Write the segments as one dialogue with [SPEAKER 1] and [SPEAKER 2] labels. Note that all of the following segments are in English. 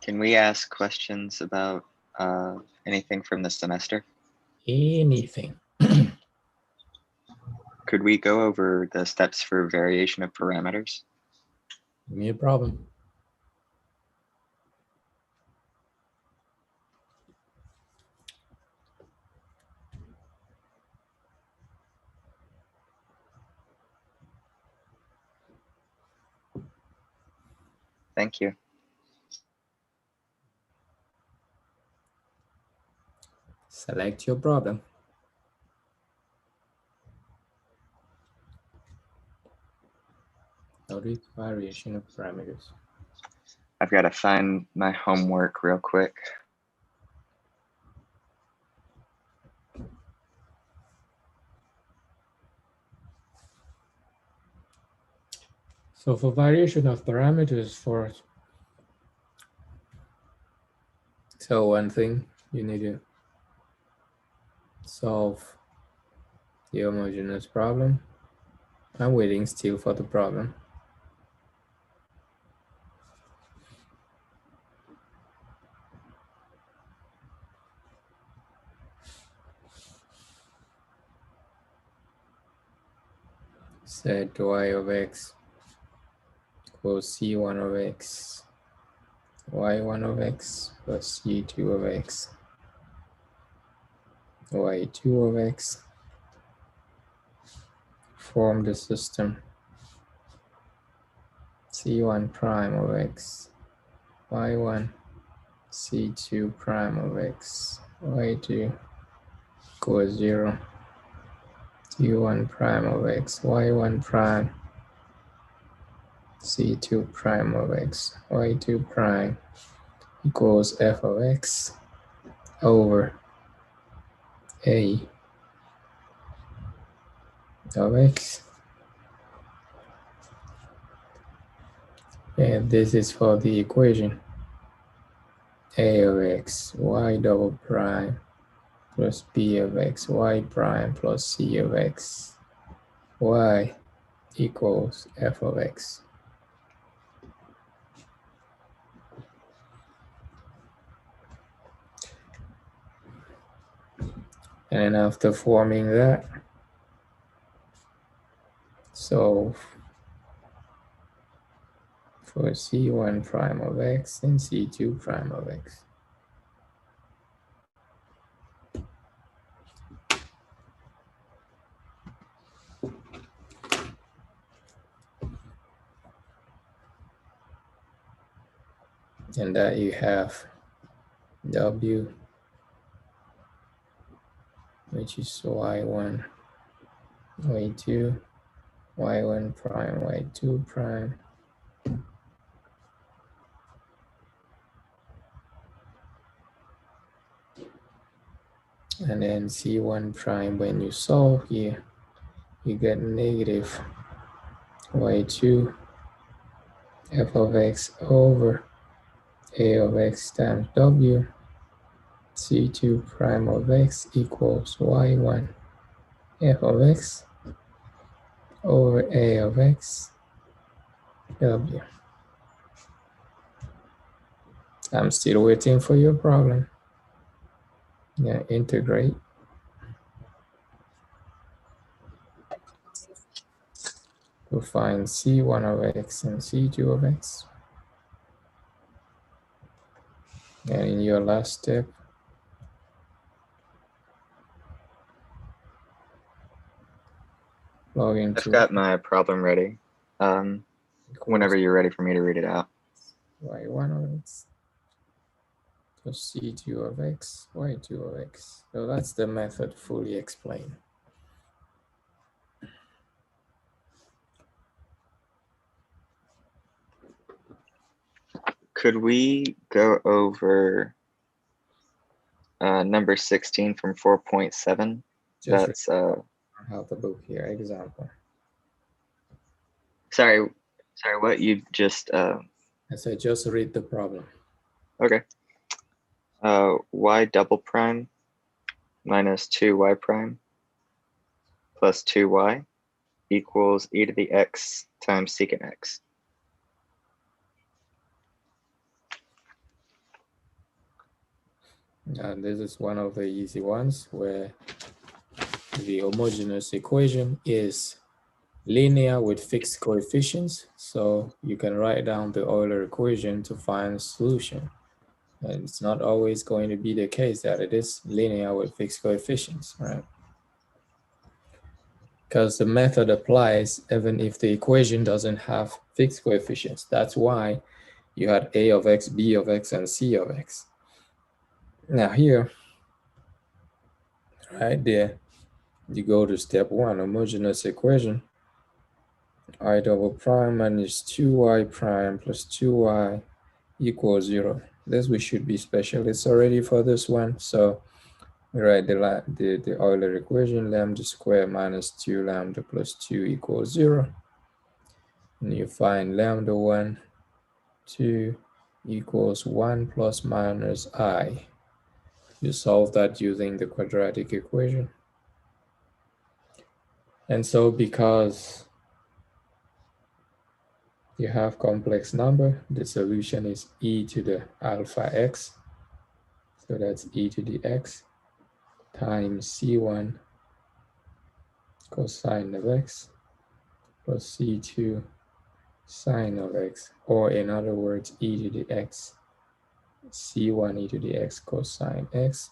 [SPEAKER 1] Can we ask questions about anything from the semester?
[SPEAKER 2] Anything.
[SPEAKER 1] Could we go over the steps for variation of parameters?
[SPEAKER 2] Give me a problem.
[SPEAKER 1] Thank you.
[SPEAKER 2] Select your problem. Notice variation of parameters.
[SPEAKER 1] I've got to find my homework real quick.
[SPEAKER 2] So for variation of parameters so one thing you need to solve the homogeneous problem. I'm waiting still for the problem. Set y of x equals c1 of x, y1 of x plus c2 of x, y2 of x. Form the system c1 prime of x, y1, c2 prime of x, y2 equals 0, c1 prime of x, y1 prime, c2 prime of x, y2 prime equals f of x over a of x. And this is for the equation a of x, y double prime plus b of x, y prime plus c of x, y equals f of x. And after forming that, solve for c1 prime of x and c2 prime of x. And that you have w, which is y1, y2, y1 prime, y2 prime, and then c1 prime. When you solve here, you get negative y2 f of x over a of x times w, c2 prime of x equals y1 f of x over a of x w. I'm still waiting for your problem. Yeah, integrate. To find c1 of x and c2 of x. And in your last step, log into.
[SPEAKER 1] I've got my problem ready. Whenever you're ready for me to read it out.
[SPEAKER 2] y1 of x plus c2 of x, y2 of x. So that's the method fully explained.
[SPEAKER 1] Could we go over number 16 from 4.7? That's
[SPEAKER 2] out the book here, example.
[SPEAKER 1] Sorry, what you just
[SPEAKER 2] I said just read the problem.
[SPEAKER 1] Okay. Y double prime minus 2y prime plus 2y equals e to the x times secant x.
[SPEAKER 2] And this is one of the easy ones where the homogeneous equation is linear with fixed coefficients. So you can write down the Euler equation to find a solution. And it's not always going to be the case that it is linear with fixed coefficients, right? Because the method applies even if the equation doesn't have fixed coefficients. That's why you had a of x, b of x, and c of x. Now here, right there, you go to step one, homogeneous equation. I double prime minus 2y prime plus 2y equals 0. This we should be specialists already for this one. So we write the Euler equation, lambda squared minus 2 lambda plus 2 equals 0. And you find lambda 1, 2 equals 1 plus minus I. You solve that using the quadratic equation. And so because you have complex number, the solution is e to the alpha x. So that's e to the x times c1 cosine of x plus c2 sine of x, or in other words, e to the x, c1 e to the x cosine x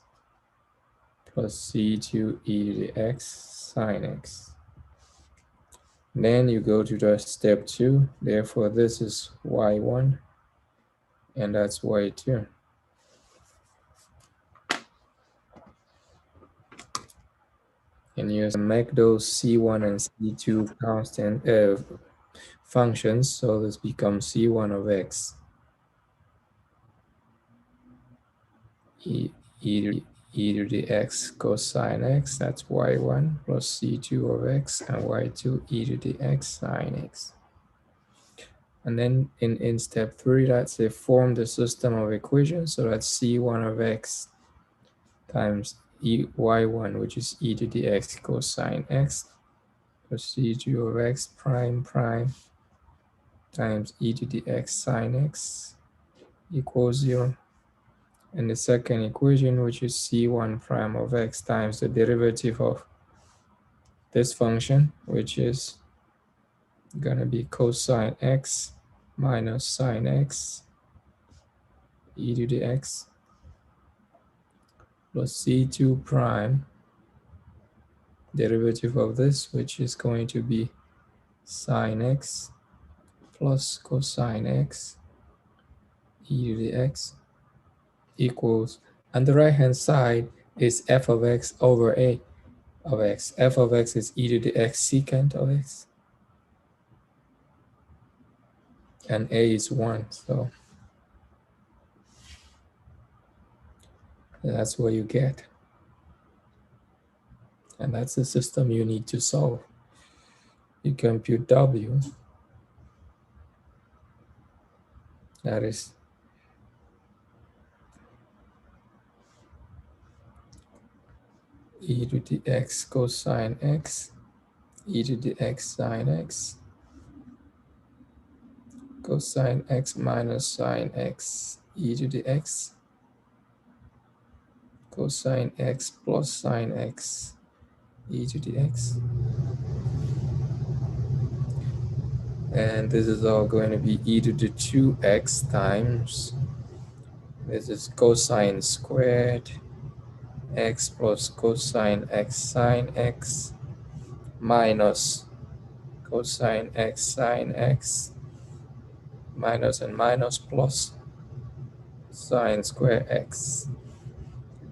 [SPEAKER 2] plus c2 e to the x sine x. Then you go to the step 2, therefore this is y1 and that's y2. And you make those c1 and c2 constant functions, so this becomes c1 of x e to the x cosine x, that's y1, plus c2 of x, and y2 e to the x sine x. And then in step 3, that's a form the system of equations, so that's c1 of x times y1, which is e to the x cosine x, plus c2 of x prime prime times e to the x sine x equals 0. And the second equation, which is c1 prime of x times the derivative of this function, which is gonna be cosine x minus sine x e to the x plus c2 prime derivative of this, which is going to be sine x plus cosine x e to the x equals, on the right hand side is f of x over a of x. F of x is e to the x secant of x, and a is 1, so that's what you get. And that's the system you need to solve. You compute w, that is e to the x cosine x, e to the x sine x, cosine x minus sine x, e to the x, cosine x plus sine x, e to the x. And this is all going to be e to the 2x times, this is cosine squared x plus cosine x sine x minus cosine x sine x minus and minus plus sine square x.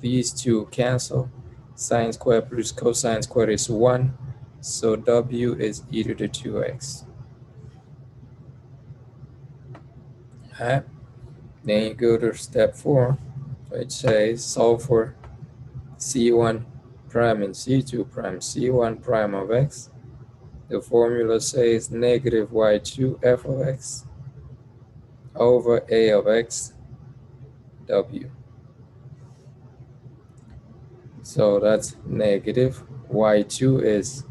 [SPEAKER 2] These two cancel. Sine squared plus cosine squared is 1. So w is e to the 2x. Alright. Then you go to step 4, which says solve for c1 prime and c2 prime. c1 prime of x. The formula says negative y2 f of x over a of x w. So that's negative y2 is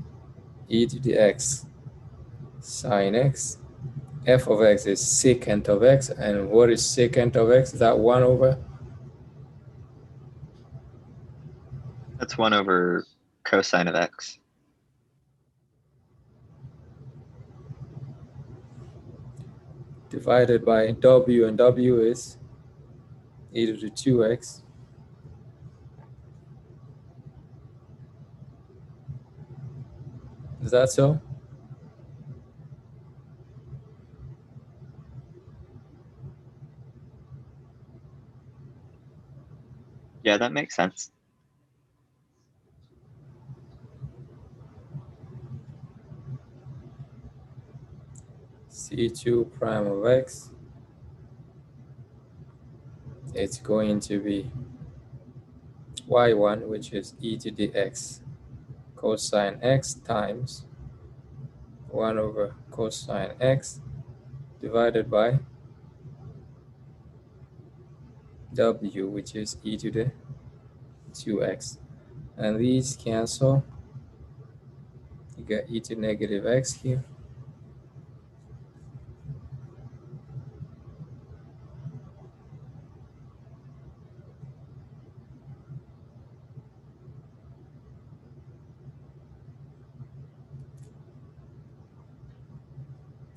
[SPEAKER 2] e to the x sine x. F of x is secant of x, and what is secant of x? Is that 1 over
[SPEAKER 1] That's 1 over cosine of x.
[SPEAKER 2] Divided by w, and w is e to the 2x. Is that so?
[SPEAKER 1] Yeah, that makes sense.
[SPEAKER 2] C2 prime of x, it's going to be y1, which is e to the x cosine x times 1 over cosine x divided by w, which is e to the 2x. And these cancel. You get e to negative x here.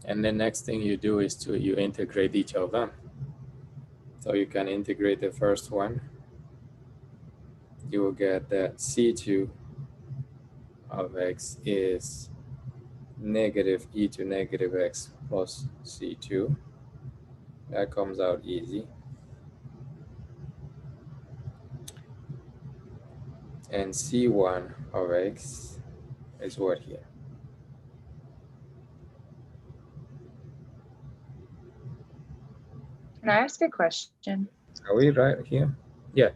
[SPEAKER 2] And the next thing you do is you integrate each of them. So you can integrate the first one. You will get that c2 of x is negative e to negative x plus c2. That comes out easy. And c1 of x is what here?
[SPEAKER 3] Can I ask a question?
[SPEAKER 2] Are we right here? Yeah.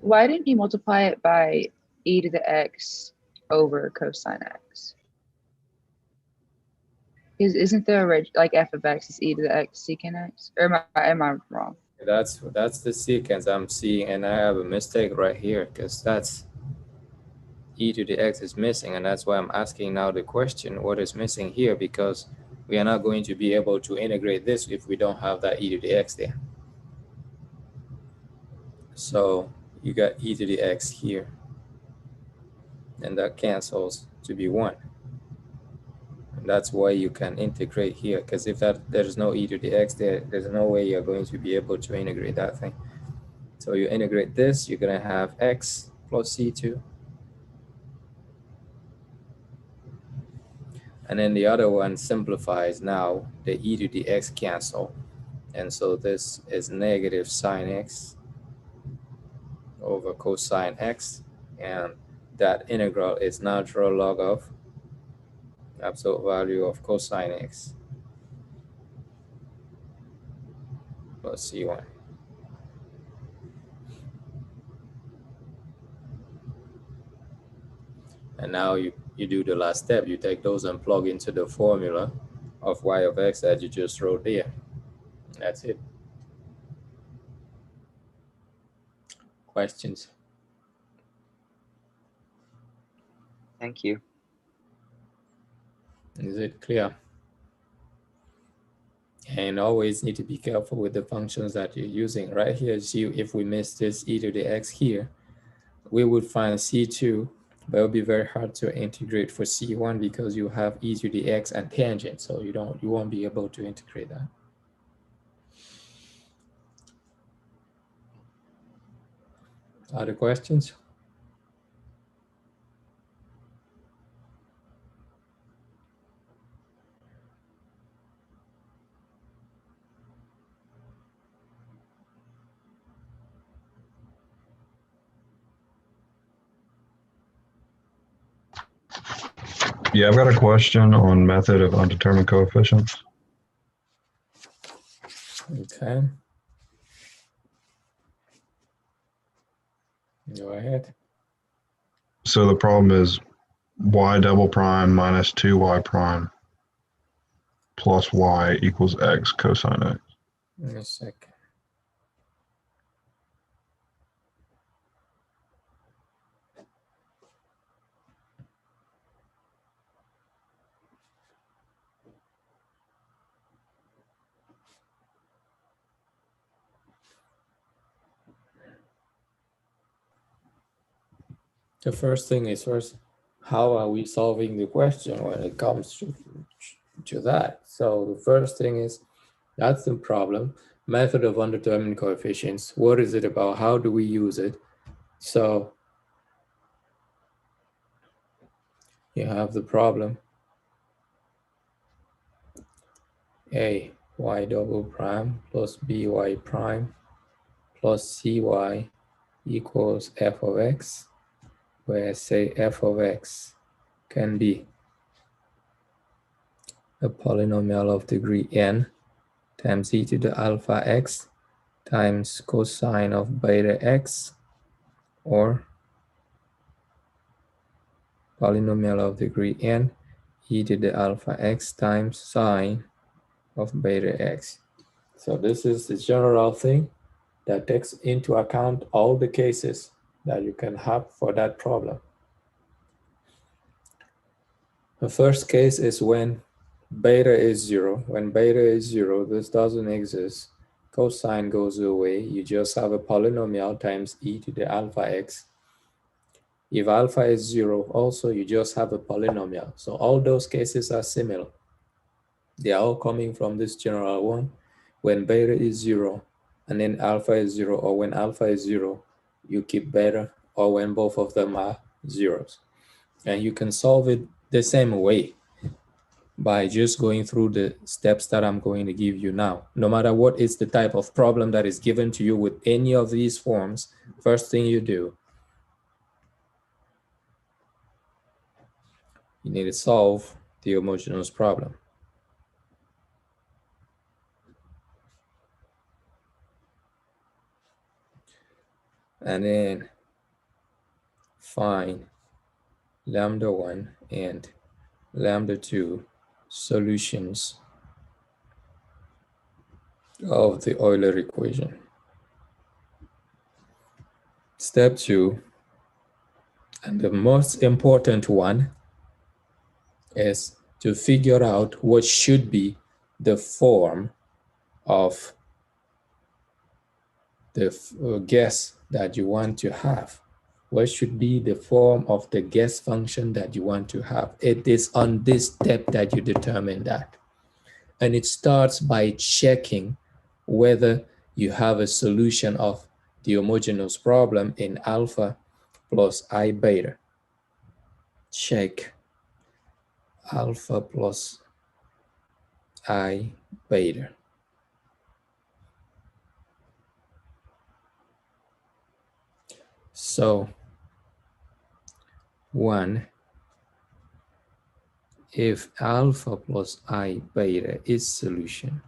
[SPEAKER 3] Why didn't you multiply it by e to the x over cosine x? Isn't the like f of x is e to the x secant x? Or am I wrong?
[SPEAKER 2] That's the secant I'm seeing, and I have a mistake right here because that's e to the x is missing, and that's why I'm asking now the question, what is missing here? Because we are not going to be able to integrate this if we don't have that e to the x there. So you got e to the x here, and that cancels to be 1. And that's why you can integrate here, because if there's no e to the x there, there's no way you're going to be able to integrate that thing. So you integrate this, you're going to have x plus c2. And then the other one simplifies now, the e to the x cancel. And so this is negative sine x over cosine x. And that integral is natural log of absolute value of cosine x plus c1. And now you do the last step. You take those and plug into the formula of y of x that you just wrote there. That's it. Questions?
[SPEAKER 1] Thank you.
[SPEAKER 2] Is it clear? And always need to be careful with the functions that you're using. Right here, see, if we miss this e to the x here, we would find c2, but it would be very hard to integrate for c1 because you have e to the x and tangent, so you won't be able to integrate that. Other questions?
[SPEAKER 4] Yeah, I've got a question on method of undetermined coefficients.
[SPEAKER 2] Okay. Go ahead.
[SPEAKER 4] So the problem is y double prime minus 2y prime plus y equals x cosine x.
[SPEAKER 2] Give me a second. The first thing is first, how are we solving the question when it comes to that? So the first thing is, that's the problem. Method of undetermined coefficients. What is it about? How do we use it? So you have the problem a y double prime plus by prime plus cy equals f of x, where say f of x can be a polynomial of degree n times e to the alpha x times cosine of beta x, or polynomial of degree n e to the alpha x times sine of beta x. So this is the general thing that takes into account all the cases that you can have for that problem. The first case is when beta is 0. When beta is 0, this doesn't exist. Cosine goes away. You just have a polynomial times e to the alpha x. If alpha is 0, also you just have a polynomial. So all those cases are similar. They are all coming from this general one. When beta is 0, and then alpha is 0, or when alpha is 0, you keep beta, or when both of them are zeros. And you can solve it the same way by just going through the steps that I'm going to give you now. No matter what is the type of problem that is given to you with any of these forms, first thing you do, you need to solve the homogeneous problem. And then find lambda 1 and lambda 2 solutions of the Euler equation. Step 2, and the most important one, is to figure out what should be the form of the guess that you want to have. What should be the form of the guess function that you want to have? It is on this step that you determine that. And it starts by checking whether you have a solution of the homogeneous problem in alpha plus I beta. Check alpha plus I beta. So 1, if alpha plus I beta is solution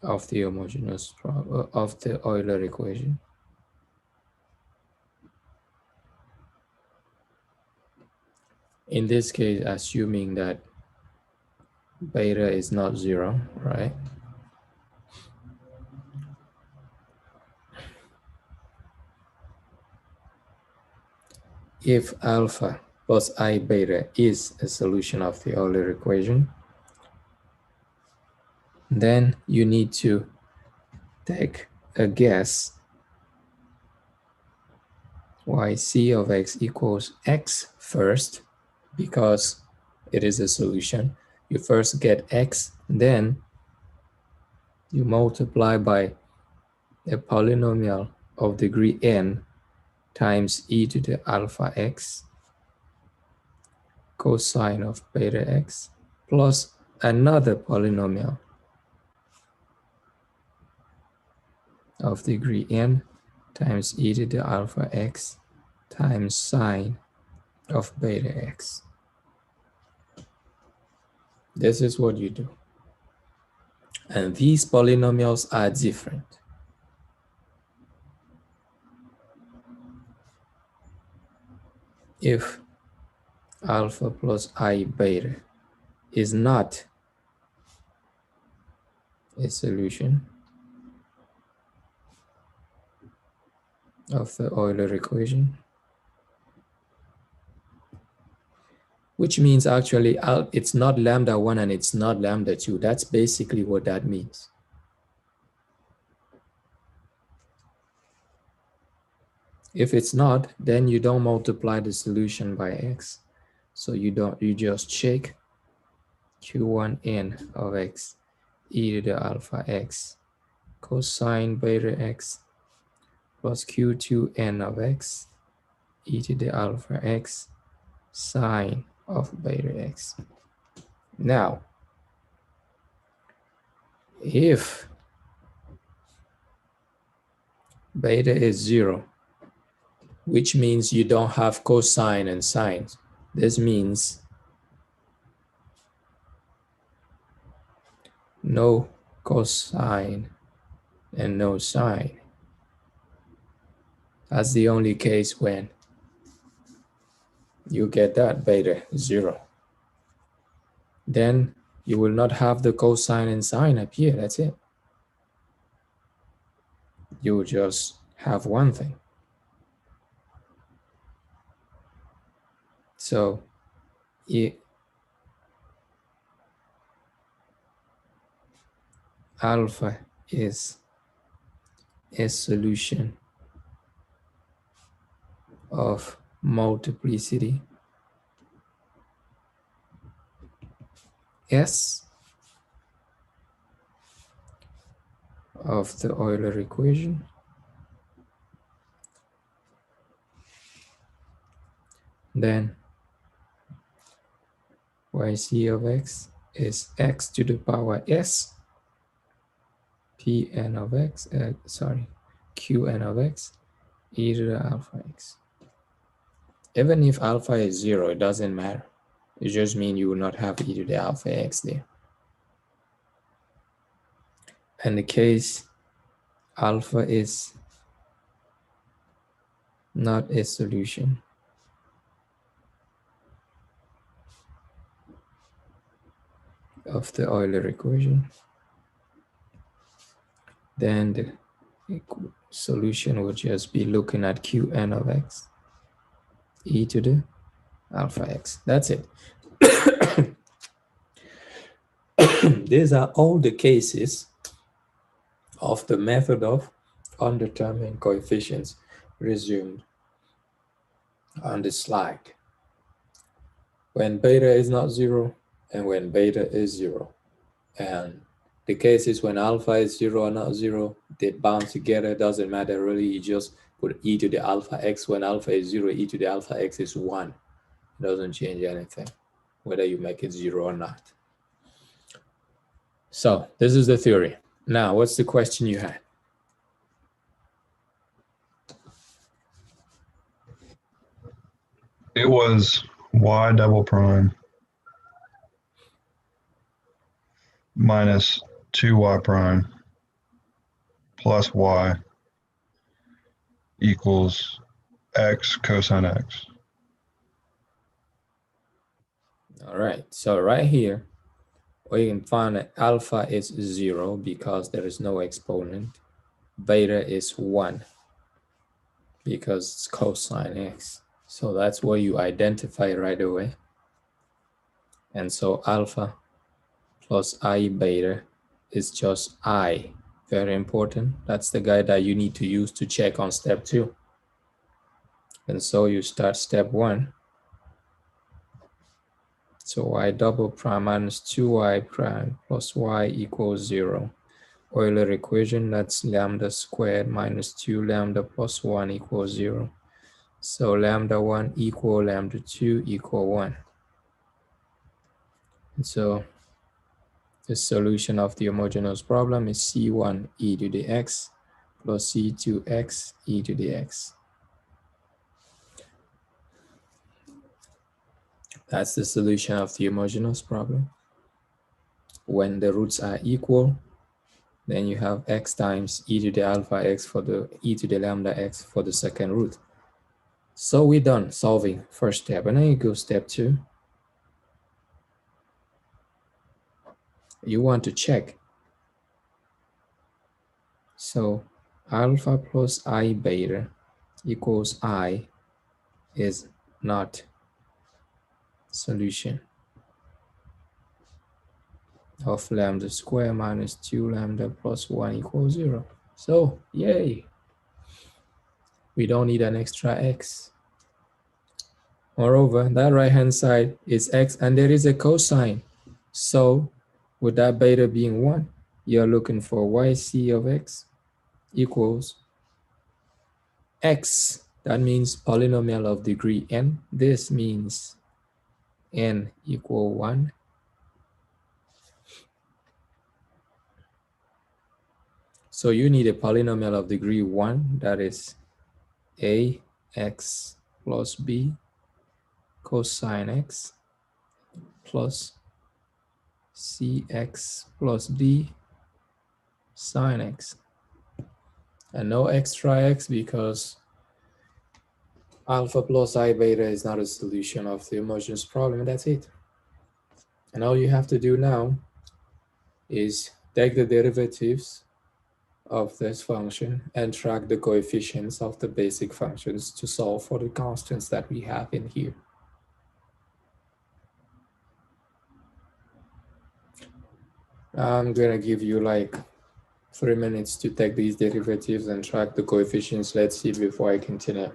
[SPEAKER 2] of the homogeneous problem of the Euler equation, in this case, assuming that beta is not 0, right? If alpha plus I beta is a solution of the Euler equation, then you need to take a guess why c of x equals x first, because it is a solution. You first get x, then you multiply by a polynomial of degree n times e to the alpha x cosine of beta x plus another polynomial of degree n times e to the alpha x times sine of beta x. This is what you do. And these polynomials are different. If alpha plus I beta is not a solution of the Euler equation, which means actually it's not lambda 1 and it's not lambda 2. That's basically what that means. If it's not, then you don't multiply the solution by x. So you just check q1n of x e to the alpha x cosine beta x plus q2n of x e to the alpha x sine of beta x. Now, if beta is 0, which means you don't have cosine and sine, this means no cosine and no sine. That's the only case when you get that beta 0. Then you will not have the cosine and sine up here. That's it. You will just have one thing. So alpha is a solution of multiplicity S of the Euler equation, then yc of x is x to the power s pn of x, qn of x e to the alpha x. Even if alpha is 0, it doesn't matter. It just means you will not have e to the alpha x there. And the case alpha is not a solution of the Euler equation, then the solution would just be looking at qn of x e to the alpha x. That's it. These are all the cases of the method of undetermined coefficients resumed on the slide. When beta is not 0 and when beta is 0. And the cases when alpha is 0 or not 0, they bound together. Doesn't matter really. You just put e to the alpha x. When alpha is 0, e to the alpha x is 1. It doesn't change anything, whether you make it 0 or not. So this is the theory. Now, what's the question you had?
[SPEAKER 4] It was y double prime minus 2y prime plus y equals x cosine x.
[SPEAKER 2] All right, so right here, we can find that alpha is 0 because there is no exponent. Beta is 1 because it's cosine x. So that's what you identify right away. And so alpha plus I beta is just I. Very important. That's the guy that you need to use to check on step 2. And so you start step 1. So y double prime minus 2y prime plus y equals 0. Euler equation, that's lambda squared minus 2 lambda plus 1 equals 0. So lambda 1 equal lambda 2 equal 1. And so the solution of the homogeneous problem is C1 e to the x plus C2x e to the x. That's the solution of the homogeneous problem. When the roots are equal, then you have x times e to the alpha x for the e to the lambda x for the second root. So we're done solving first step, and then you go step 2. You want to check. So alpha plus I beta equals I is not solution of lambda square minus 2 lambda plus 1 equals 0. So yay, We don't need an extra x. Moreover, that right-hand side is x, and there is a cosine. So with that beta being 1, you're looking for yc of x equals x. That means polynomial of degree n. This means n equal 1. So you need a polynomial of degree 1, that is ax plus b cosine x plus cx plus d sine x. And no extra x because alpha plus I beta is not a solution of the homogeneous problem. That's it. And all you have to do now is take the derivatives of this function and track the coefficients of the basic functions to solve for the constants that we have in here. I'm gonna give you like 3 minutes to take these derivatives and track the coefficients. Let's see before I continue.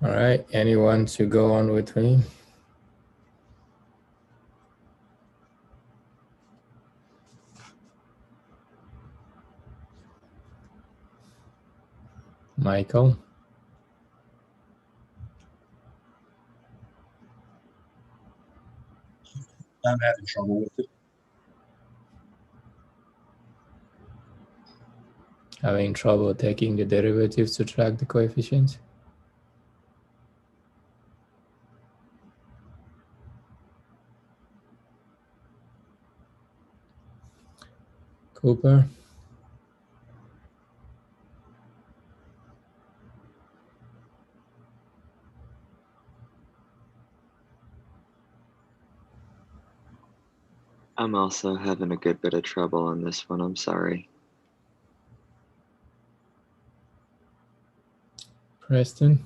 [SPEAKER 2] All right, anyone to go on with me? Michael?
[SPEAKER 5] I'm having trouble with it.
[SPEAKER 2] Having trouble taking the derivatives to track the coefficients? Cooper?
[SPEAKER 1] I'm also having a good bit of trouble on this one. I'm sorry.
[SPEAKER 2] Preston?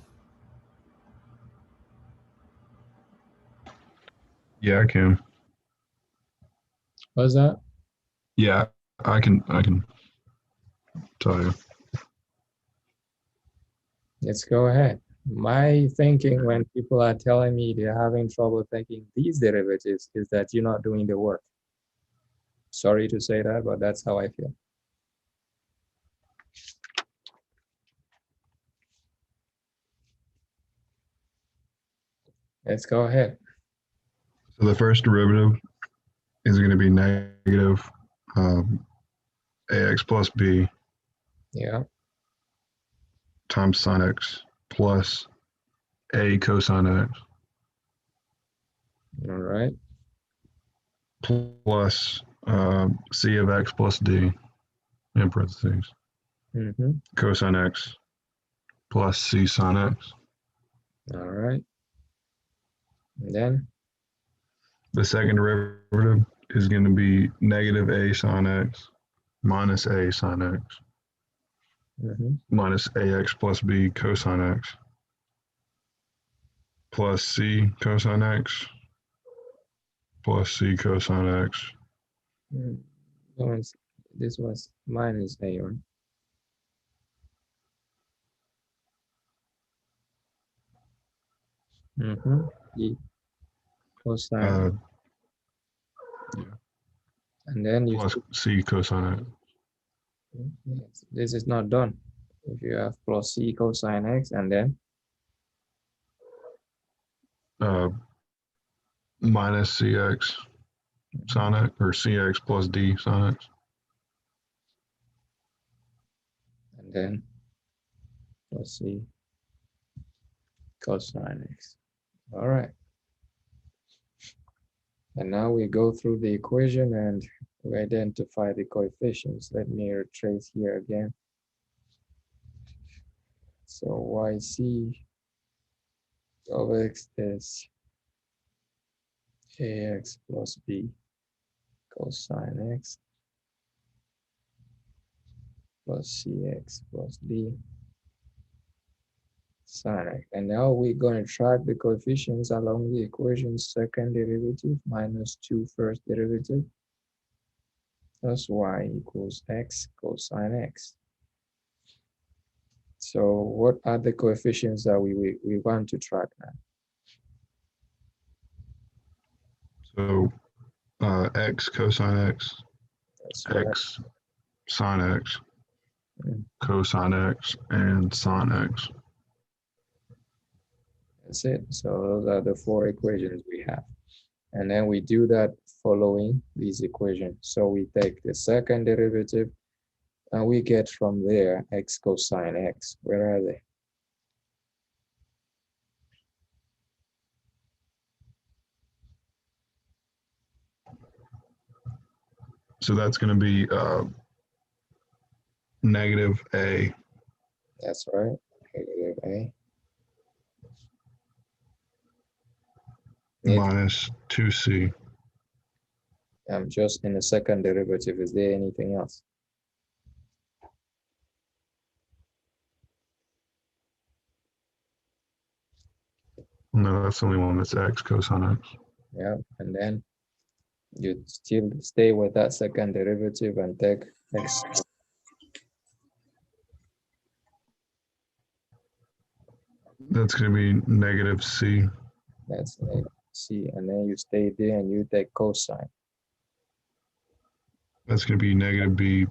[SPEAKER 4] Yeah, I can.
[SPEAKER 2] What's that?
[SPEAKER 4] Yeah, I can tell you.
[SPEAKER 2] Let's go ahead. My thinking when people are telling me they're having trouble taking these derivatives is that you're not doing the work. Sorry to say that, but that's how I feel. Let's go ahead.
[SPEAKER 4] So the first derivative is going to be negative ax plus b
[SPEAKER 2] Yeah,
[SPEAKER 4] times sine x plus a cosine x
[SPEAKER 2] all right.
[SPEAKER 4] plus c of x plus d in parentheses
[SPEAKER 2] Mm-hmm.
[SPEAKER 4] cosine x plus c sine x.
[SPEAKER 2] All right. And then,
[SPEAKER 4] The second derivative is going to be negative a sine x minus a sine x
[SPEAKER 2] mm-hmm.
[SPEAKER 4] minus ax plus b cosine x plus c cosine x plus c cosine x.
[SPEAKER 2] This was minus a, right? Mm-hmm. E cosine.
[SPEAKER 4] Yeah,
[SPEAKER 2] And then you
[SPEAKER 4] plus c cosine x.
[SPEAKER 2] yes, this is not done. If you have plus c cosine x and then
[SPEAKER 4] Minus cx sine x or cx plus d sine x.
[SPEAKER 2] plus c cosine x. All right. And now we go through the equation and we identify the coefficients. Let me retrace here again. So yc of x is ax plus b cosine x plus cx plus d sine x. And now we're going to track the coefficients along the equation's second derivative minus 2 first derivative plus y equals x cosine x. So what are the coefficients that we want to track now?
[SPEAKER 4] So x cosine x,
[SPEAKER 2] That's correct.
[SPEAKER 4] x sine x,
[SPEAKER 2] Mm.
[SPEAKER 4] cosine x, and sine x.
[SPEAKER 2] That's it. So those are the 4 equations we have. And then we do that following these equations. So we take the second derivative and we get from there x cosine x. Where are they?
[SPEAKER 4] So that's going to be negative a
[SPEAKER 2] That's right. Negative a.
[SPEAKER 4] minus 2c.
[SPEAKER 2] I'm just in the second derivative. Is there anything else?
[SPEAKER 4] No, that's the only one that's x cosine x.
[SPEAKER 2] Yeah. And then you still stay with that second derivative and take x.
[SPEAKER 4] That's going to be negative C.
[SPEAKER 2] That's negative C, and then you stay there and you take cosine.
[SPEAKER 4] That's going to be negative B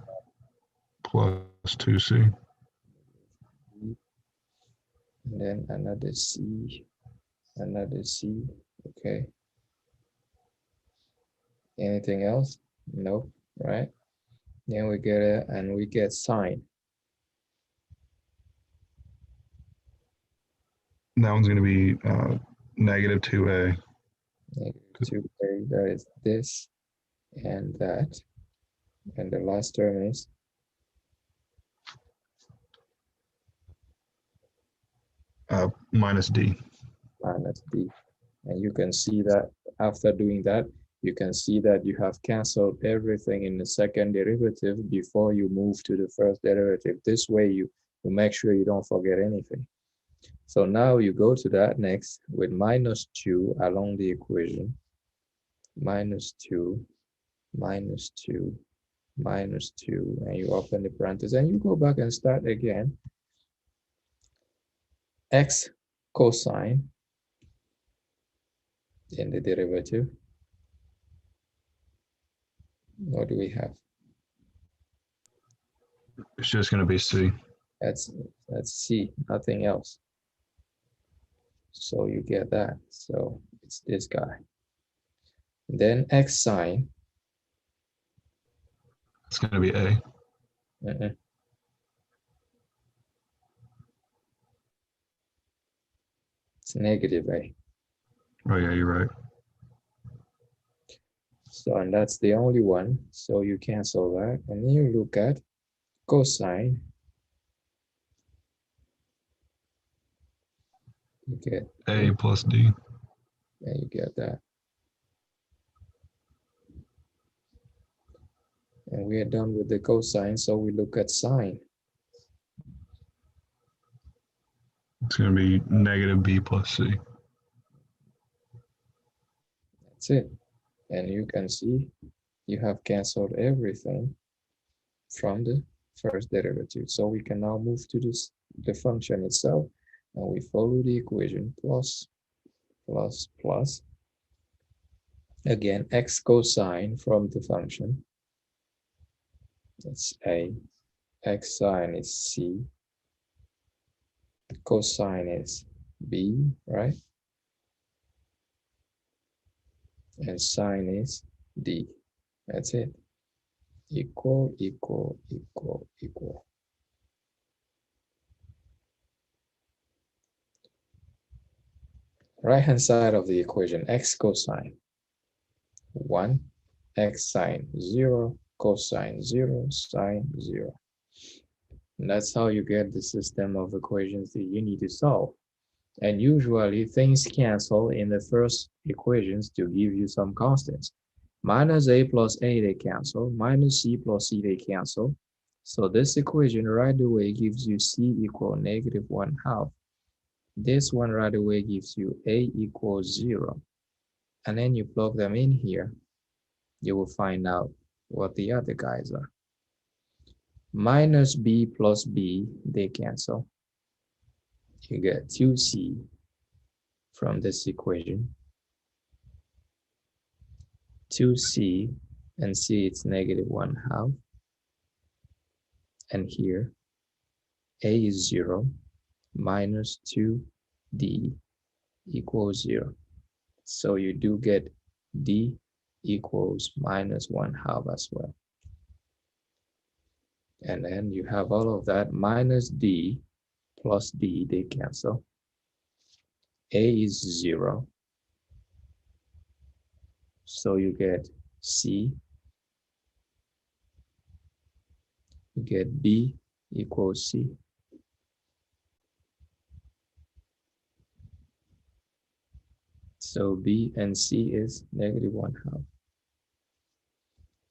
[SPEAKER 4] plus 2C.
[SPEAKER 2] And then another C, okay. Anything else? Nope, right? Then we get it, and we get sine.
[SPEAKER 4] That one's going to be negative 2A.
[SPEAKER 2] Negative 2a, that is this and that. And the last term is
[SPEAKER 4] Minus D.
[SPEAKER 2] minus d. And you can see that after doing that, you can see that you have canceled everything in the second derivative before you move to the first derivative. This way you make sure you don't forget anything. So now you go to that next with minus 2 along the equation. Minus 2, minus 2, minus 2, and you open the parentheses and you go back and start again. X cosine in the derivative. What do we have?
[SPEAKER 4] It's just going to be C.
[SPEAKER 2] That's C, nothing else. So you get that. So it's this guy. Then X sine.
[SPEAKER 4] It's going to be A.
[SPEAKER 2] It's negative A.
[SPEAKER 4] Oh, yeah, you're right.
[SPEAKER 2] So, and that's the only one. So you cancel that. And then you look at cosine. You get
[SPEAKER 4] A plus D.
[SPEAKER 2] Yeah, you get that. And we are done with the cosine, so we look at sine.
[SPEAKER 4] It's going to be negative B plus C.
[SPEAKER 2] That's it. And you can see you have canceled everything from the first derivative. So we can now move to the function itself, and we follow the equation plus, plus, plus. Again, x cosine from the function. That's A. X sine is C. Cosine is B, right? And sine is D. That's it. Equal, equal, equal, equal. Right-hand side of the equation, x cosine 1, x sine 0, cosine 0, sine 0. And that's how you get the system of equations that you need to solve. And usually things cancel in the first equations to give you some constants. Minus a plus a, they cancel. Minus c plus c, they cancel. So this equation right away gives you c equal negative 1/2. This one right away gives you a equals 0. And then you plug them in here. You will find out what the other guys are. Minus b plus b, they cancel. You get 2c from this equation. 2c, and c it's negative 1/2. And here, a is 0, minus 2d equals 0. So you do get d equals minus 1/2 as well. And then you have all of that minus d plus d, they cancel. A is 0. So you get C. You get B equals C. So B and C is negative 1/2.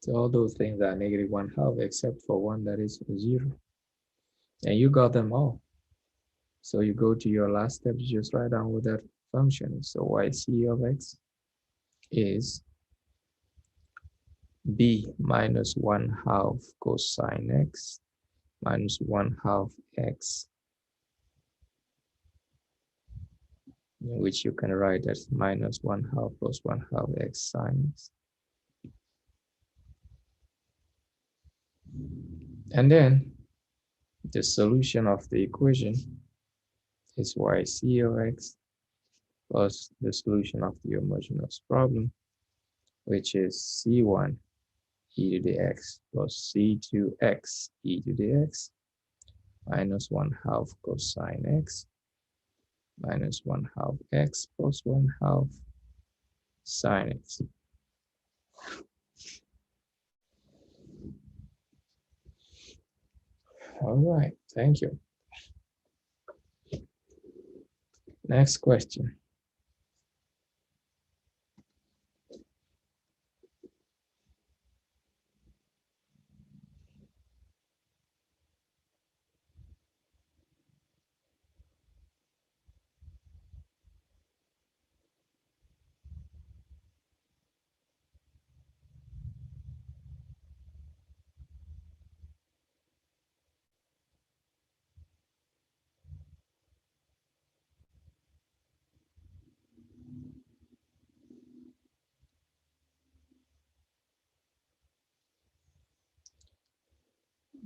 [SPEAKER 2] So all those things are negative 1/2 except for one that is 0. And you got them all. So you go to your last step, you just write down what that function is. So yc of x is b minus 1/2 cosine x minus 1/2 x which you can write as minus 1/2 plus 1/2 x sine x. And then the solution of the equation is yc of x plus the solution of the homogeneous problem, which is c1 e to the x plus c2x e to the x minus 1/2 cosine x minus 1/2 x plus 1/2 sine x. All right, thank you. Next question.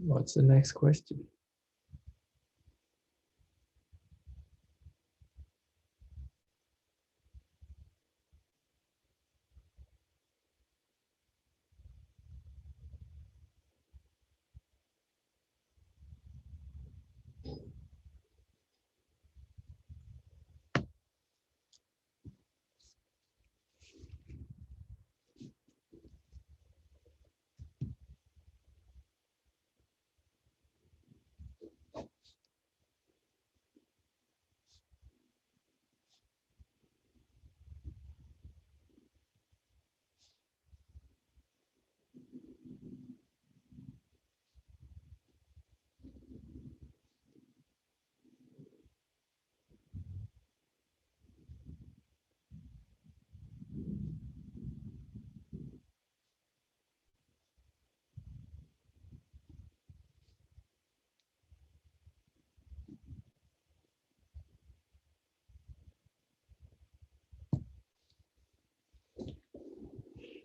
[SPEAKER 2] What's the next question?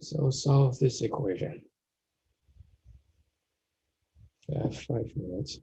[SPEAKER 2] So solve this equation. We have 5 minutes.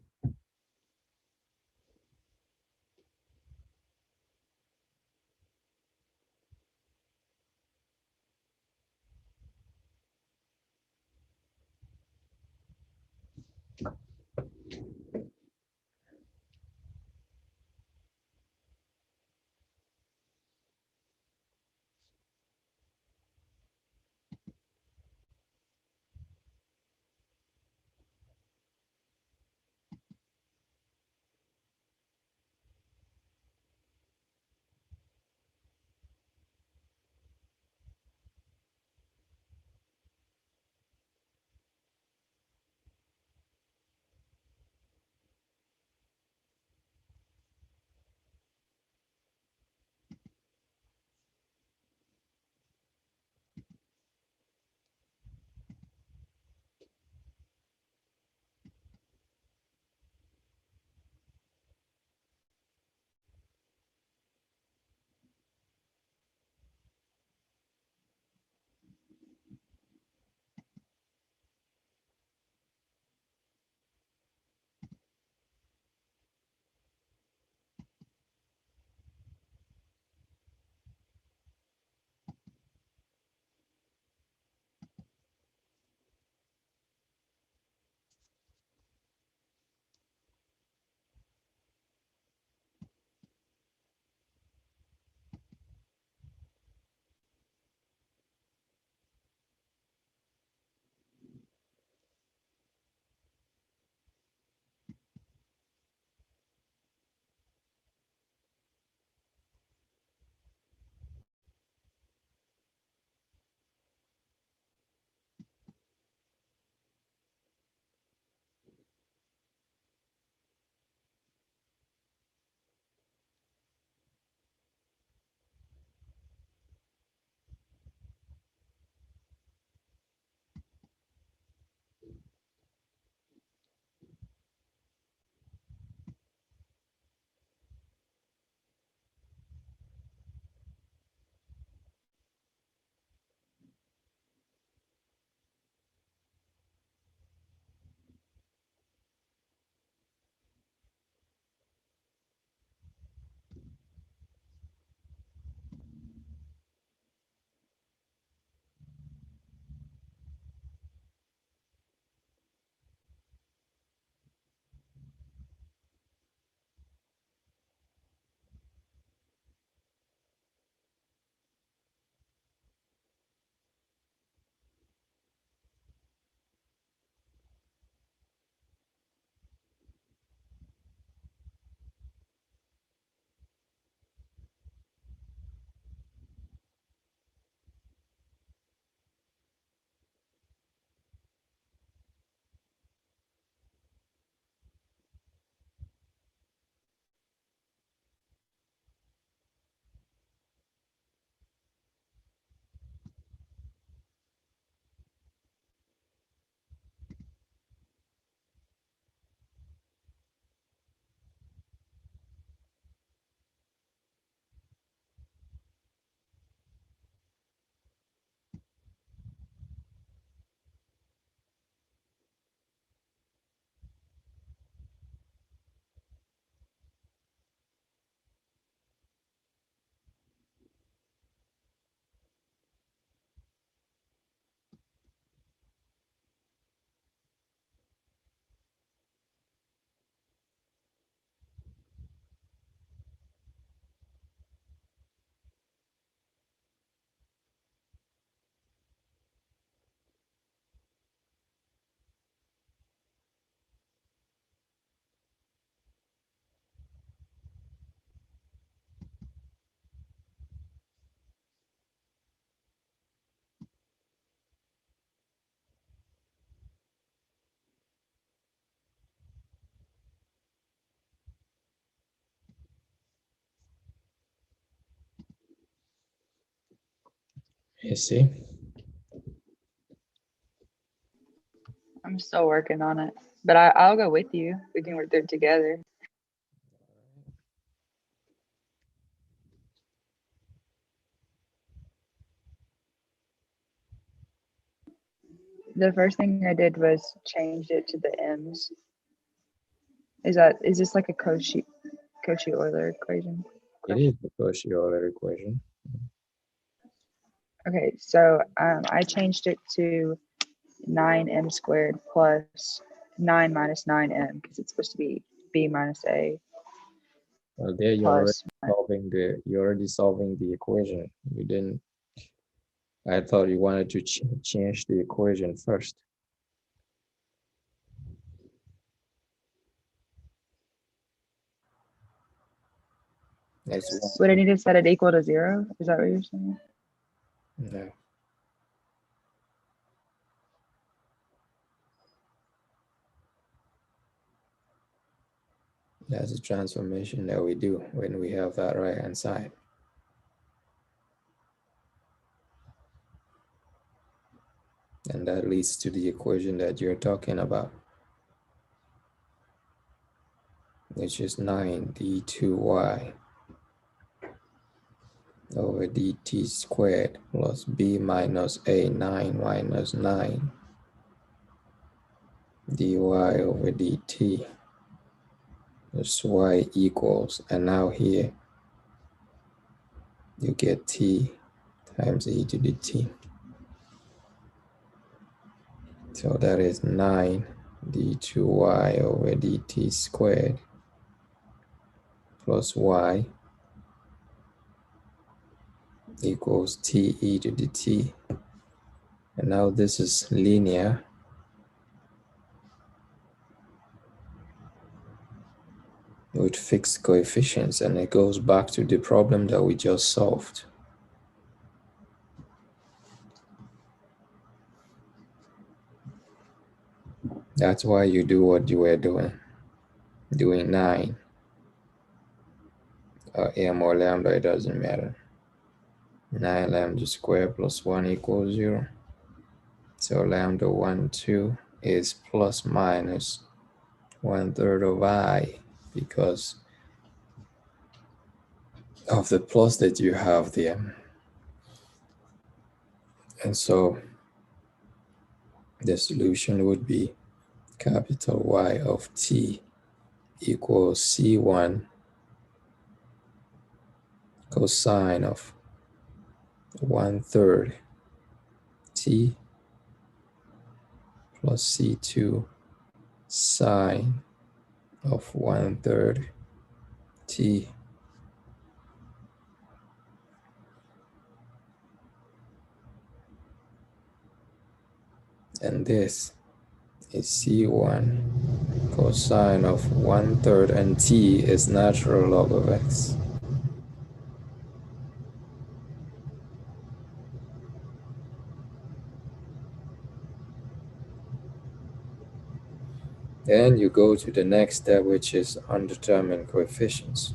[SPEAKER 2] You see?
[SPEAKER 3] I'm still working on it, but I'll go with you. We can work through it together. The first thing I did was changed it to the M's. Is this like a Cauchy-Euler equation?
[SPEAKER 2] It is the Cauchy-Euler equation.
[SPEAKER 3] Okay, so I changed it to 9m squared plus 9 minus 9m because it's supposed to be b minus a
[SPEAKER 2] Well, there you're already
[SPEAKER 3] plus.
[SPEAKER 2] you're already solving the equation. You didn't. I thought you wanted to change the equation first. That's one.
[SPEAKER 3] Would I need to set it equal to 0? Is that what you're saying?
[SPEAKER 2] No. That's a transformation that we do when we have that right-hand side. And that leads to the equation that you're talking about, which is 9d2y over dt squared plus b minus a 9 minus 9 dy over dt. That's y equals, and now here you get t times e to the t. So that is 9 d2y over dt squared plus y equals t e to the t. And now this is linear. With fixed coefficients, and it goes back to the problem that we just solved. That's why you do what you were doing 9 m or lambda, it doesn't matter. 9 lambda squared plus 1 equals 0. So lambda 1 2 is plus minus 1/3 of I because of the plus that you have there. And so the solution would be capital Y of t equals C1 cosine of 1/3 t plus C2 sine of 1/3 t. And this is C1 cosine of 1/3, and t is natural log of x. Then you go to the next step, which is undetermined coefficients.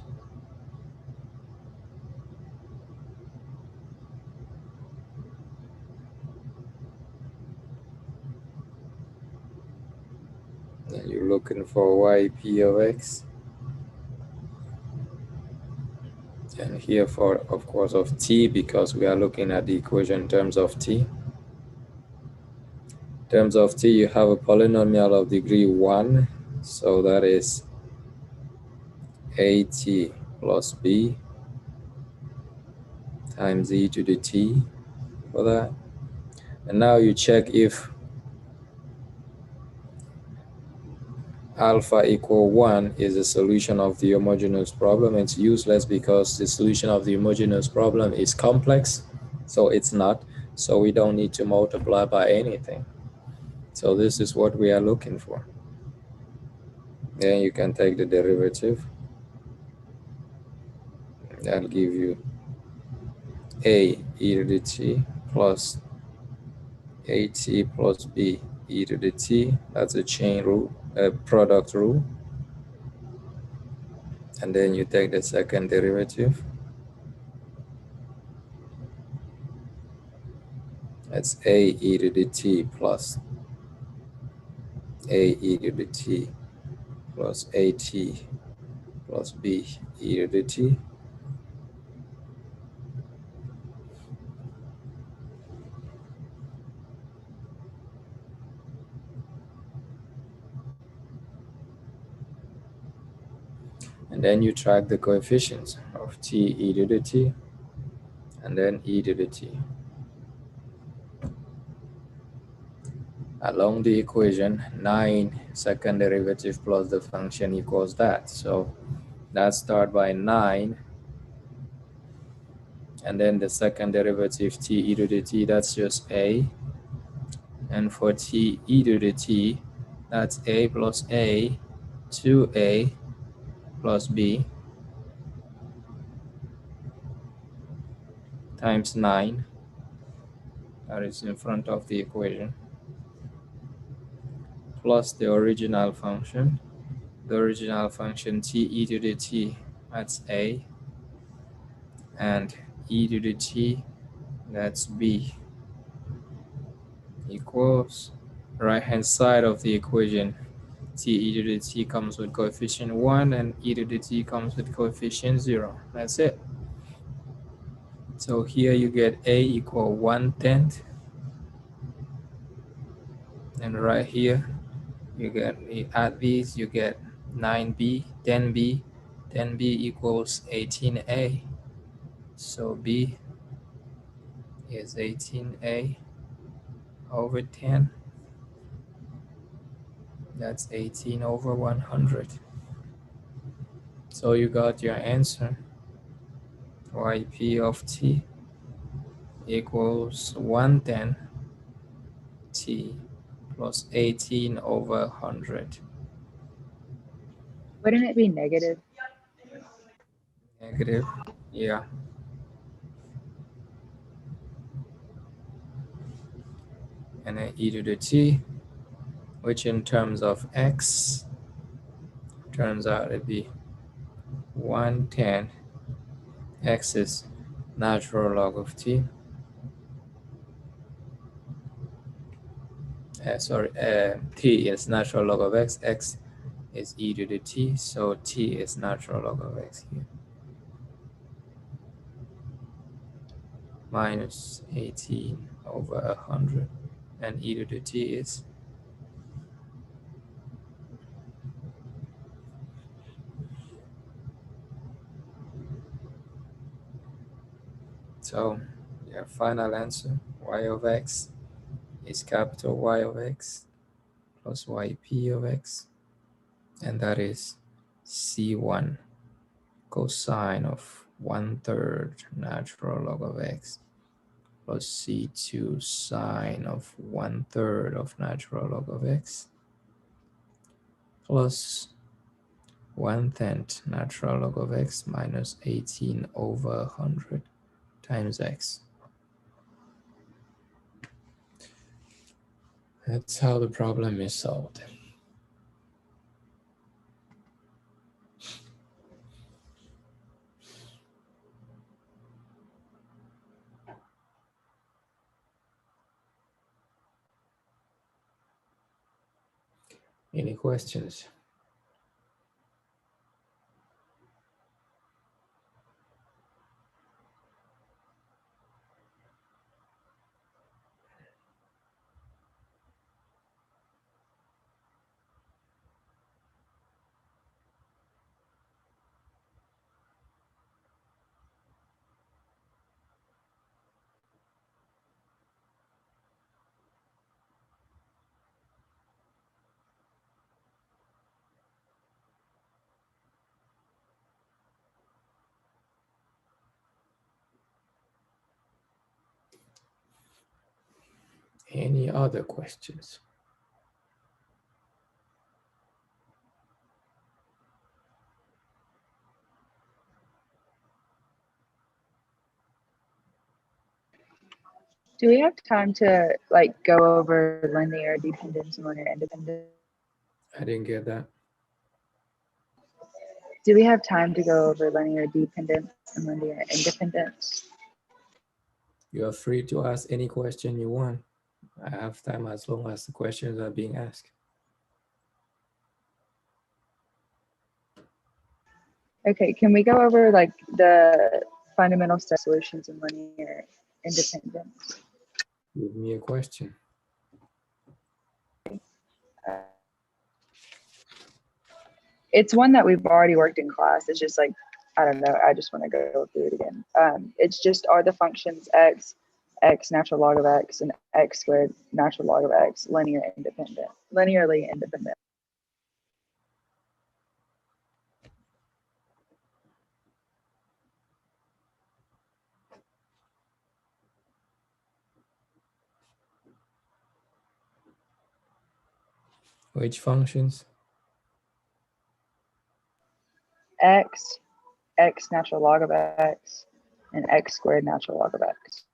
[SPEAKER 2] And you're looking for yp of x. And here for, of course, of t, because we are looking at the equation in terms of t. In terms of t, you have a polynomial of degree 1, so that is at plus b times e to the t for that. And now you check if alpha equal 1 is a solution of the homogeneous problem. It's useless because the solution of the homogeneous problem is complex, so it's not. So we don't need to multiply by anything. So this is what we are looking for. Then you can take the derivative. That'll give you a e to the t plus at plus b e to the t. That's a chain rule, a product rule. And then you take the second derivative. That's a e to the t plus a e to the t plus at plus b e to the t. And then you track the coefficients of t e to the t and then e to the t. Along the equation, 9 second derivative plus the function equals that. So that's start by 9, and then the second derivative t e to the t, that's just a. And for t e to the t, that's a plus a, 2a plus b times 9. That is in front of the equation, plus the original function. The original function t e to the t, that's a, and e to the t, that's b, equals right hand side of the equation. T e to the t comes with coefficient 1 and e to the t comes with coefficient 0. That's it. So here you get a equal 1/10, and right here you add these, you get 9b, 10b, 10b equals 18a. So b is 18a over 10. That's 18 over 100. So you got your answer. Yp of t equals 1/10 t plus 18 over 100.
[SPEAKER 3] Wouldn't it be negative?
[SPEAKER 2] Negative, yeah. And then e to the t, which in terms of x turns out to be 1/10. X is natural log of t. T is natural log of x. X is e to the t, so t is natural log of x here. Minus 18 over 100, and e to the t is so your final answer, y of x is capital Y of x plus yp of x, and that is c1 cosine of 1/3 natural log of x plus c2 sine of 1/3 of natural log of x plus 1/10 natural log of x minus 18 over 100 times x. That's how the problem is solved. Any questions? Any other questions?
[SPEAKER 3] Do we have time to like go over linear dependence and linear independence?
[SPEAKER 2] I didn't get that.
[SPEAKER 3] Do we have time to go over linear dependence and linear independence?
[SPEAKER 2] You are free to ask any question you want. I have time as long as the questions are being asked.
[SPEAKER 3] Okay, can we go over like the fundamental set solutions in linear independence?
[SPEAKER 2] Give me a question.
[SPEAKER 3] It's one that we've already worked in class. It's just like, I don't know, I just want to go through it again. It's just, are the functions x natural log of x, and x squared natural log of x linearly independent?
[SPEAKER 2] Which functions?
[SPEAKER 3] X natural log of x, and x squared natural log of x.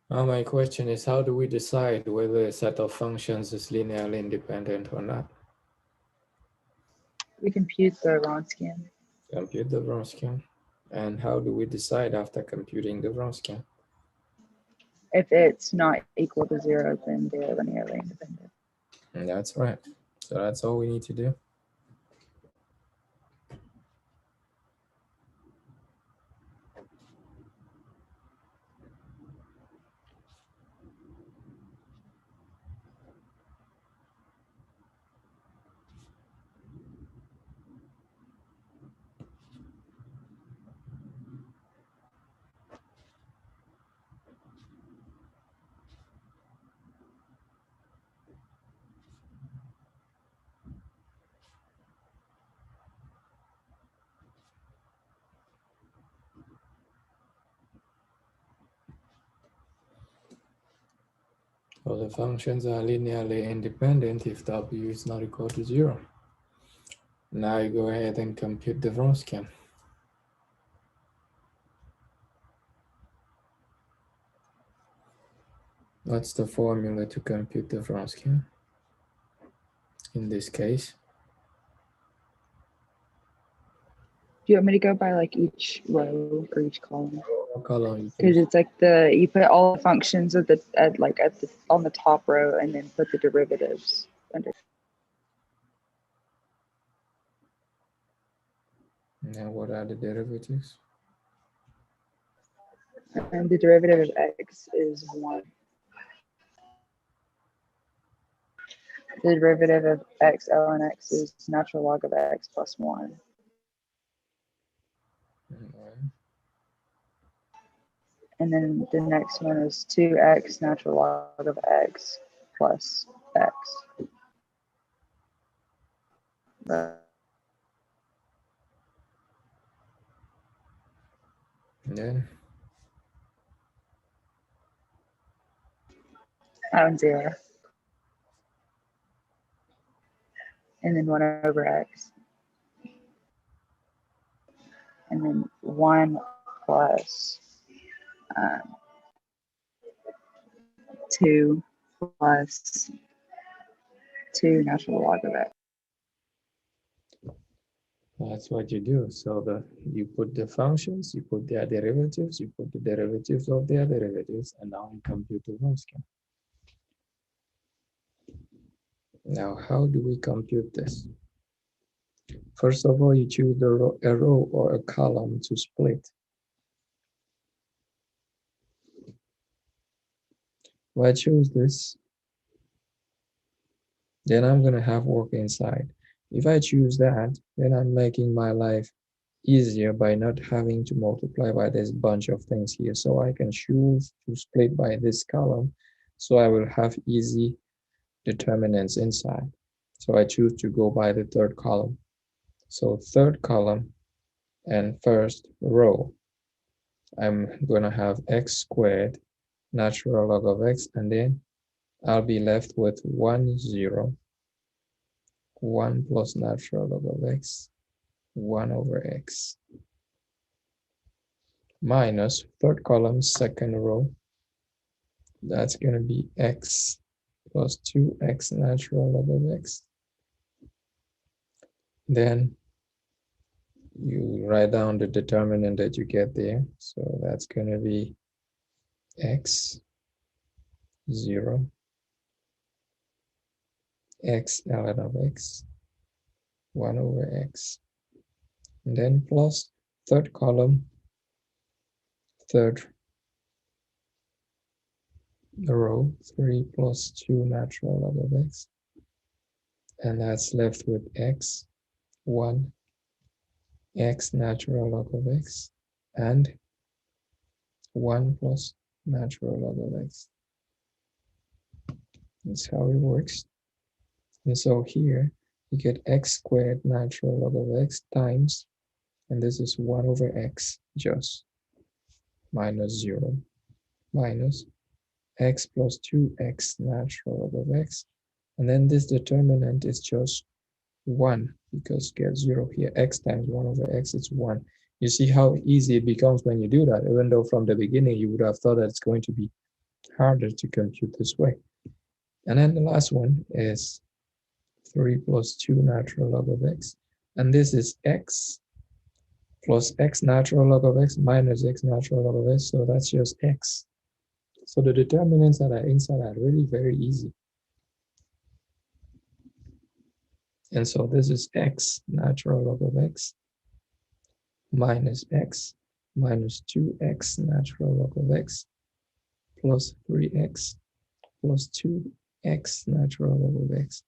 [SPEAKER 2] Now my question is, how do we decide whether a set of functions is linearly independent or not?
[SPEAKER 3] We compute the Wronskian.
[SPEAKER 2] Compute the Wronskian. And how do we decide after computing the Wronskian?
[SPEAKER 3] If it's not equal to 0, then they're linearly independent.
[SPEAKER 2] And that's right. So that's all we need to do. Well, the functions are linearly independent if W is not equal to 0. Now you go ahead and compute the Wronskian. What's the formula to compute the Wronskian? In this case,
[SPEAKER 3] Do you want me to go by like each row or each column?
[SPEAKER 2] what column?
[SPEAKER 3] Because it's like you put all the functions on the top row, and then put the derivatives under.
[SPEAKER 2] Now what are the derivatives?
[SPEAKER 3] And the derivative of x is 1. The derivative of x ln x is natural log of x plus 1. And then the next one is 2x natural log of x plus x.
[SPEAKER 2] And then
[SPEAKER 3] And 0. And then 1 over x. And then 1 plus 2 plus 2 natural log of x.
[SPEAKER 2] that's what you do. So you put the functions, you put their derivatives, you put the derivatives of their derivatives, and now you compute the Wronskian. Now, how do we compute this? First of all, you choose a row or a column to split. If I choose this, then I'm going to have work inside. If I choose that, then I'm making my life easier by not having to multiply by this bunch of things here. So I can choose to split by this column, so I will have easy determinants inside. So I choose to go by the third column. So third column and first row, I'm going to have x squared natural log of x, and then I'll be left with 1, 0, 1 plus natural log of x, 1 over x. minus third column, second row. That's going to be x plus 2x natural log of x. Then you write down the determinant that you get there. So that's going to be x 0, x ln of x, 1 over x. And then plus third column, third row, 3 plus 2 natural log of x. And that's left with x, 1, x natural log of x, and 1 plus natural log of x. That's how it works. And so here you get x squared natural log of x times, and this is 1 over x just minus 0 minus x plus 2x natural log of x. And then this determinant is just 1 because get 0 here, x times 1 over x, it's 1. You see how easy it becomes when you do that, even though from the beginning you would have thought that it's going to be harder to compute this way. And then the last one is 3 plus 2 natural log of x. And this is x plus x natural log of x minus x natural log of x. So that's just x. So the determinants that are inside are really very easy. And so this is x natural log of x minus x minus 2x natural log of x plus 3x plus 2x natural log of x.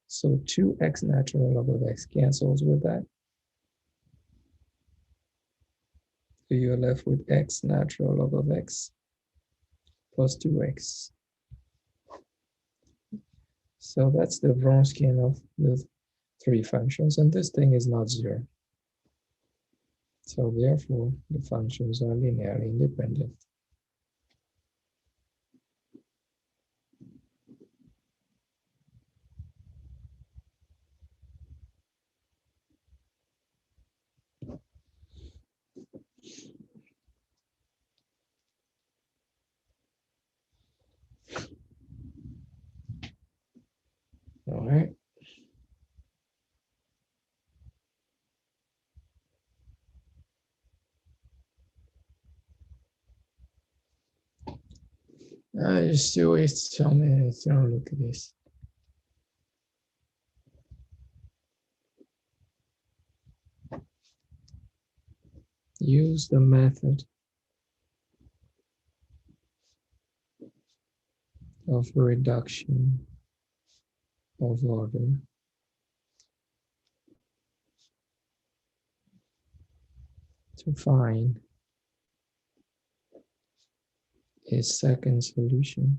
[SPEAKER 2] So 2x natural log of x cancels with that. So you're left with x natural log of x plus 2x. So that's the Wronskian of the three functions, and this thing is not 0. So therefore, the functions are linearly independent. All right. I still waste so minutes. Oh, look at this. Use the method of reduction of order to find a second solution.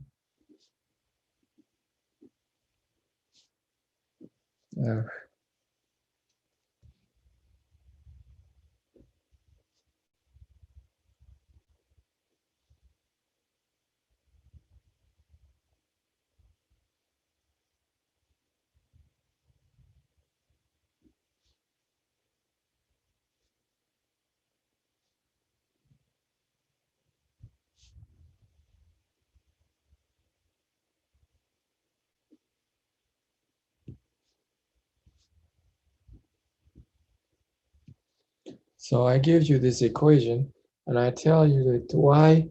[SPEAKER 2] So I give you this equation and I tell you that y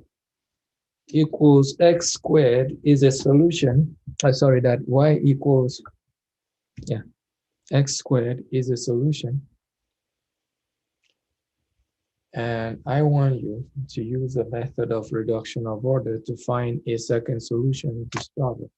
[SPEAKER 2] equals x squared is a solution. Sorry, that y equals, x squared is a solution. And I want you to use the method of reduction of order to find a second solution of this problem.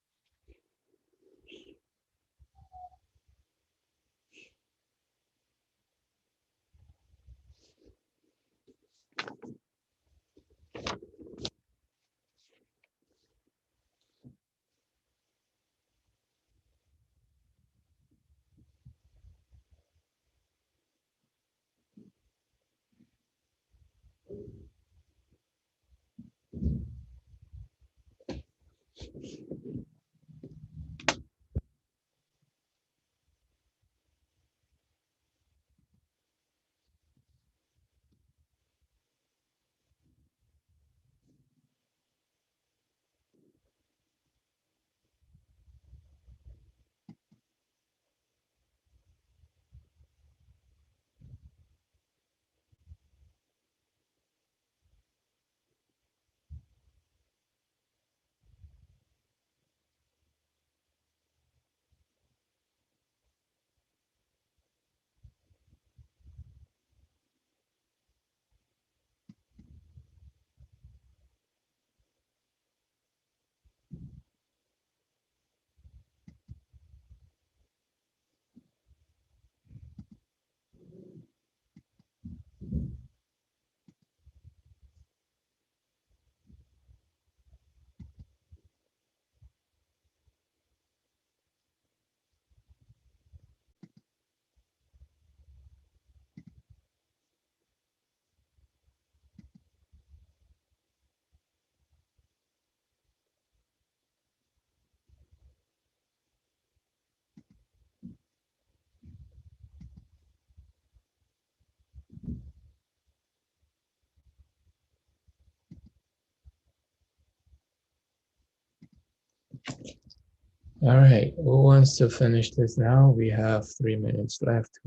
[SPEAKER 2] All right, who wants to finish this now? We have 3 minutes left.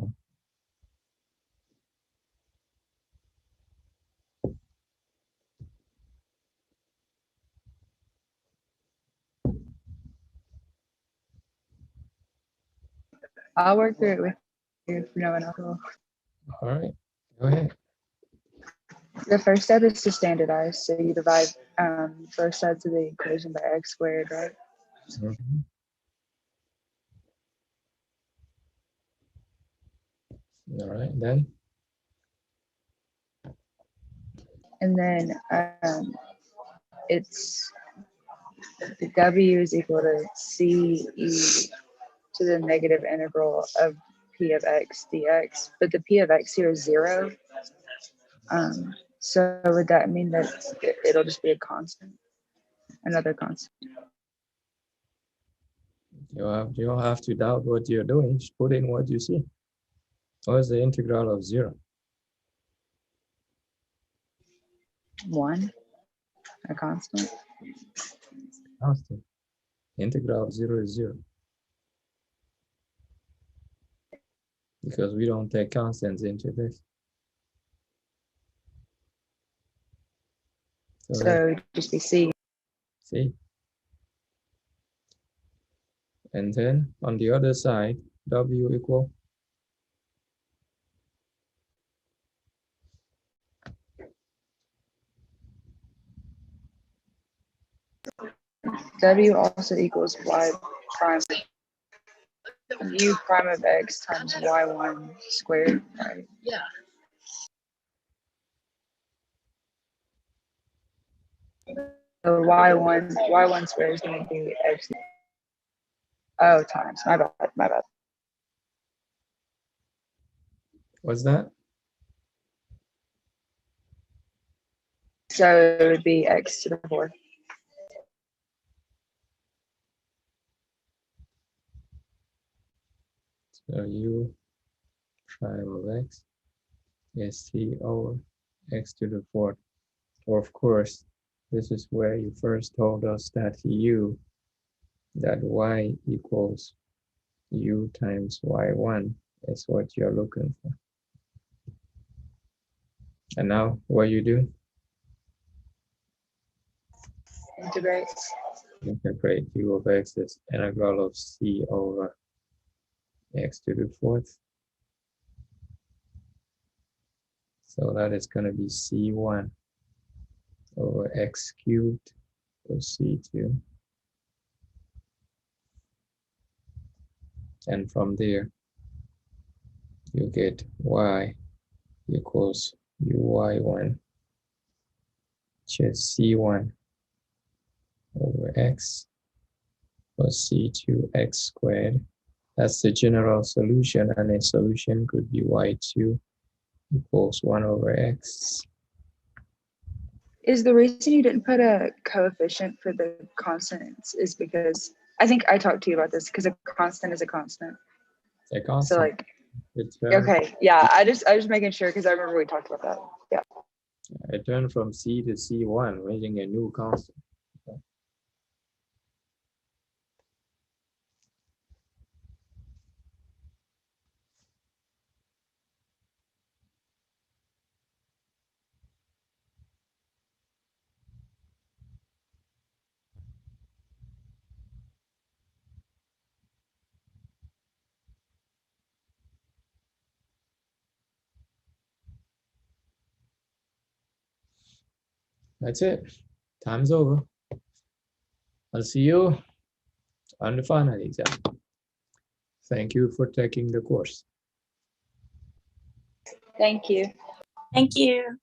[SPEAKER 3] I'll work through it with you if no one else will.
[SPEAKER 2] All right, go ahead.
[SPEAKER 3] The first step is to standardize. So you divide both sides of the equation by x squared, right?
[SPEAKER 2] Mhm. All right, then.
[SPEAKER 3] And then it's the w is equal to c e to the negative integral of p of x dx. But the p of x here is 0. So would that mean that it'll just be a constant, another constant?
[SPEAKER 2] You don't have to doubt what you're doing. Just put in what you see. What is the integral of 0?
[SPEAKER 3] 1, a constant.
[SPEAKER 2] Constant. Integral of 0 is 0. Because we don't take constants into this. So
[SPEAKER 3] So just be c.
[SPEAKER 2] see? And then on the other side, w equal
[SPEAKER 3] W also equals y prime u prime of x times y1 squared, right?
[SPEAKER 6] Yeah.
[SPEAKER 3] So y1 squared is going to be x. Oh, times. My bad. My bad.
[SPEAKER 2] what's that?
[SPEAKER 3] So it would be x to the 4th.
[SPEAKER 2] So u prime of x is c over x to the 4th. Of course, this is where you first told us that that y equals u times y1 is what you're looking for. And now what you do?
[SPEAKER 3] Integrate.
[SPEAKER 2] Integrate u of x is integral of c over x to the 4th. So that is going to be c1 over x cubed plus c2. And from there, you get y equals uy1, which is c1 over x plus c2 x squared. That's the general solution, and a solution could be y2 equals 1 over x.
[SPEAKER 3] Is the reason you didn't put a coefficient for the constants is because I think I talked to you about this because a constant is a constant.
[SPEAKER 2] A constant.
[SPEAKER 3] So like,
[SPEAKER 2] It
[SPEAKER 3] okay, yeah, I was just making sure because I remember we talked about that. Yeah.
[SPEAKER 2] It turned from c to c1, raising a new constant. That's it. Time's over. I'll see you on the final exam. Thank you for taking the course.
[SPEAKER 3] Thank you.
[SPEAKER 6] Thank you.